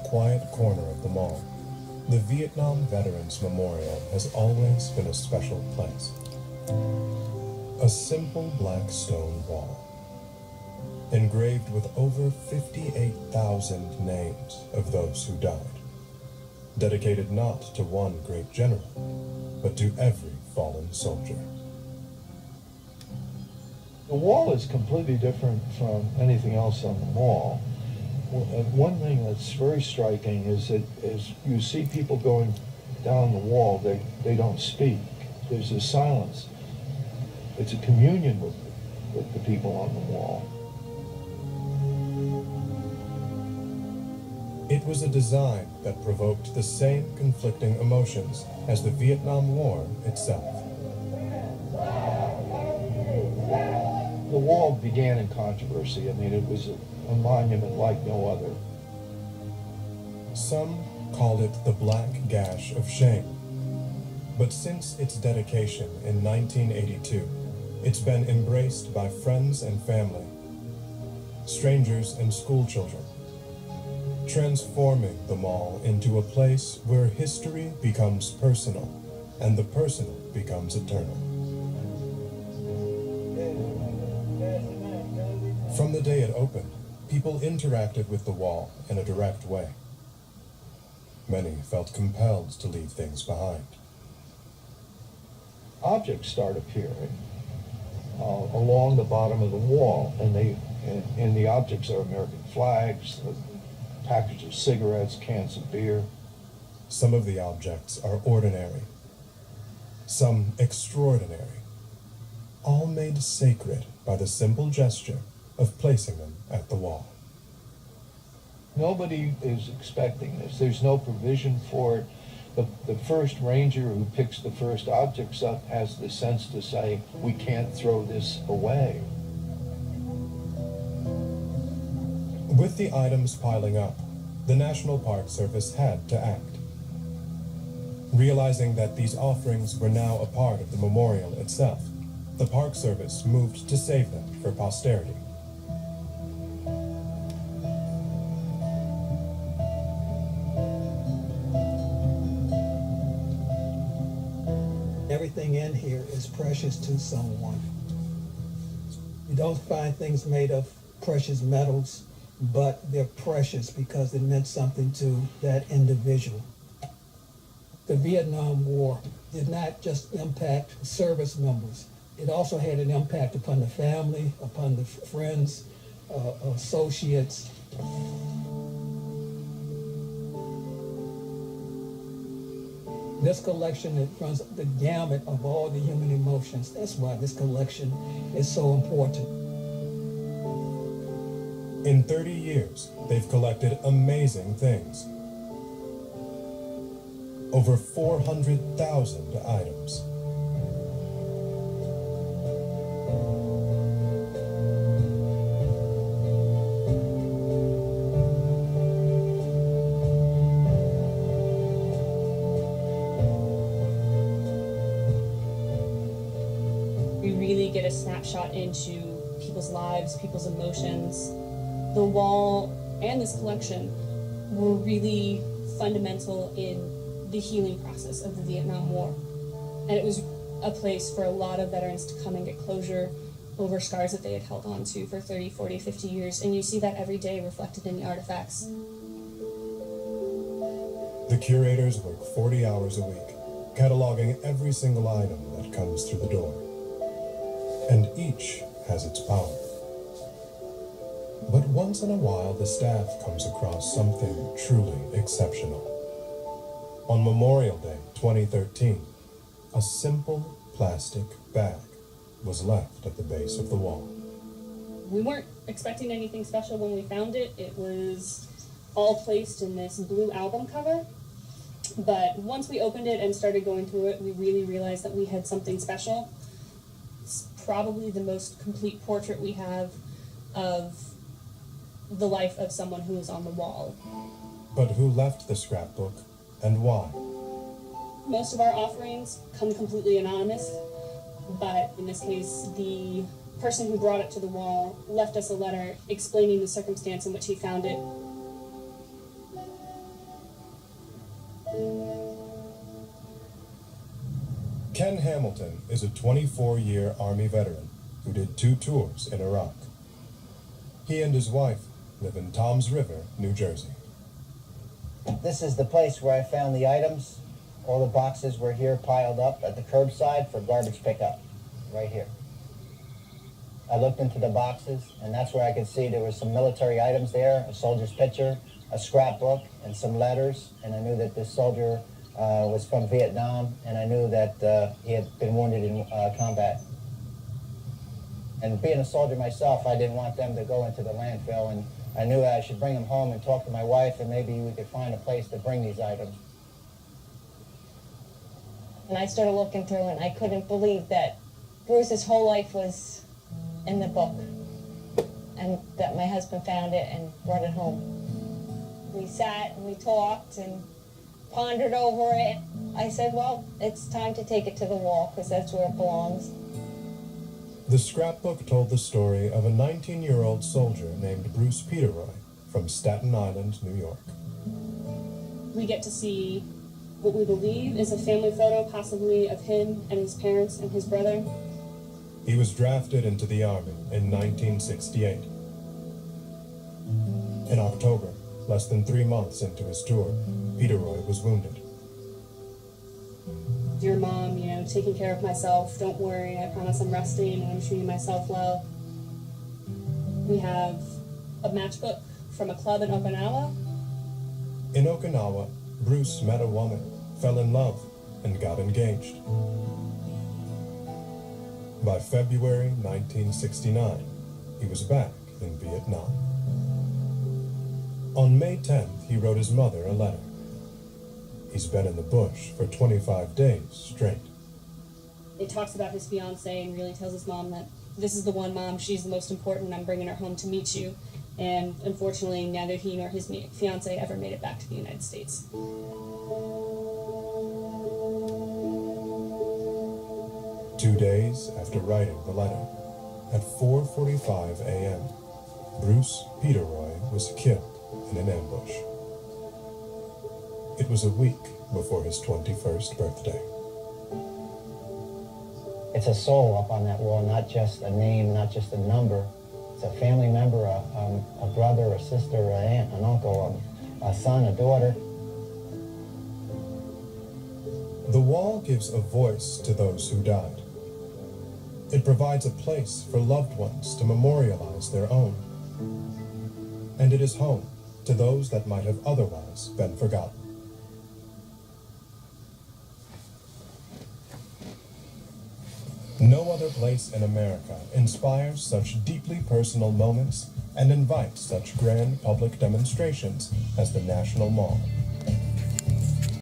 quiet corner of the mall, the Vietnam Veterans Memorial has always been a special place. A simple black stone wall, engraved with over 58,000 names of those who died, dedicated not to one great general, but to every fallen soldier. The wall is completely different from anything else on the mall. One thing that's very striking is that as you see people going down the wall, they don't speak. There's a silence. It's a communion with the people on the wall. It was a design that provoked the same conflicting emotions as the Vietnam War itself. The wall began in controversy. I mean, it was a monument like no other. Some called it the Black Gash of Shame. But since its dedication in 1982, it's been embraced by friends and family, strangers and schoolchildren, transforming the mall into a place where history becomes personal and the personal becomes eternal. From the day it opened, people interacted with the wall in a direct way. Many felt compelled to leave things behind. Objects start appearing along the bottom of the wall, and the objects are American flags, packages of cigarettes, cans of beer. Some of the objects are ordinary, some extraordinary, all made sacred by the simple gesture of placing them at the wall. Nobody is expecting this. There's no provision for it. The first ranger who picks the first objects up has the sense to say, we can't throw this away. With the items piling up, the National Park Service had to act. Realizing that these offerings were now a part of the memorial itself, the Park Service moved to save them for posterity. Everything in here is precious to someone. You don't find things made of precious metals, but they're precious because it meant something to that individual. The Vietnam War did not just impact service members. It also had an impact upon the family, upon the friends, associates. This collection, it runs the gamut of all the human emotions. That's why this collection is so important. In 30 years, they've collected amazing things. Over 400,000 items. We really get a snapshot into people's lives, people's emotions. The wall and this collection were really fundamental in the healing process of the Vietnam War. And it was a place for a lot of veterans to come and get closure over scars that they had held on to for 30, 40, 50 years. And you see that every day reflected in the artifacts. The curators work 40 hours a week, cataloging every single item that comes through the door. And each has its power. But once in a while, the staff comes across something truly exceptional. On Memorial Day 2013, a simple plastic bag was left at the base of the wall. We weren't expecting anything special when we found it. It was all placed in this blue album cover. But once we opened it and started going through it, we really realized that we had something special. It's probably the most complete portrait we have of the life of someone who is on the wall. But who left the scrapbook and why? Most of our offerings come completely anonymous, but in this case, the person who brought it to the wall left us a letter explaining the circumstance in which he found it. Ken Hamilton is a 24-year Army veteran who did 2 tours in Iraq. He and his wife live in Toms River, New Jersey. This is the place where I found the items. All the boxes were here piled up at the curbside for garbage pickup, right here. I looked into the boxes, and that's where I could see there was some military items there, a soldier's picture, a scrapbook, and some letters, and I knew that this soldier was from Vietnam, and I knew that he had been wounded in combat. And being a soldier myself, I didn't want them to go into the landfill, and I knew I should bring them home and talk to my wife, and maybe we could find a place to bring these items. And I started looking through, and I couldn't believe that Bruce's whole life was in the book, and that my husband found it and brought it home. We sat and we talked and pondered over it. I said, well, it's time to take it to the wall, because that's where it belongs. The scrapbook told the story of a 19-year-old soldier named Bruce Peteroy from Staten Island, New York. We get to see what we believe is a family photo, possibly of him and his parents and his brother. He was drafted into the Army in 1968. In October, less than 3 months into his tour, Peteroy was wounded. Dear Mom, taking care of myself. Don't worry, I promise I'm resting and I'm treating myself well. We have a matchbook from a club in Okinawa. In Okinawa, Bruce met a woman, fell in love, and got engaged. By February 1969, he was back in Vietnam. On May 10th, he wrote his mother a letter. He's been in the bush for 25 days straight. It talks about his fiance and really tells his mom that this is the one, Mom, she's the most important, I'm bringing her home to meet you. And unfortunately, neither he nor his fiance ever made it back to the United States. 2 days after writing the letter, at 4:45 a.m., Bruce Peteroy was killed in an ambush. It was a week before his 21st birthday. It's a soul up on that wall, not just a name, not just a number. It's a family member, a brother, a sister, an aunt, an uncle, a son, a daughter. The wall gives a voice to those who died. It provides a place for loved ones to memorialize their own. And it is home to those that might have otherwise been forgotten. No other place in America inspires such deeply personal moments and invites such grand public demonstrations as the National Mall.